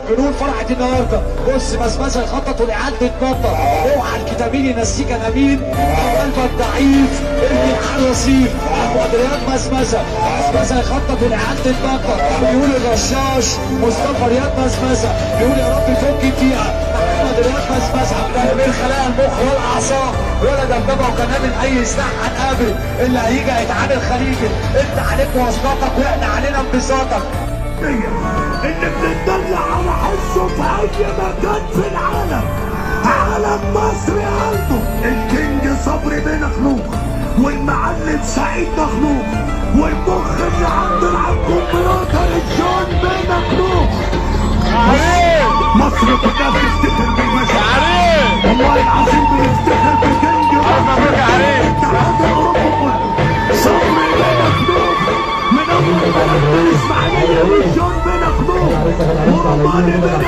الجنون فرحت النهارده. بص مسمسه يخطط والعيال تتنطط. اوعى الكتابين ينسيك انا مين، او قلبك ضعيف ارمي العيال رصيف. احمد رياض مسمسه يخطط والعيال تتنطط. بيقول الرشاش مصطفى رياض مسمسه بيقول يا رب فك الدقيقه. احمد رياض مسمسه من خلايا المخ والاعصاب ولا دبابه وكان من اي سلاح هنقابل. اللي هيجي هيتعامل خليجي. انت عليك واسطتك واحنا علينا انبساطك. اللي بنتدلع على حسه في اي مكان في العالم. عالم مصري قلبه الكينج صبري بن خلوق والمعلم سعيد مخلوق والمخ اللي عند الكمبيوتر الجون بن خلوق. مصر كلها بتفتخر بالمشاعر والله العظيم بنفتخر بكينج الاتحاد الاوروبي كله. صبري بن خلوق من اول بلد من اسماعيليه والجون بن خلوق ورماني بن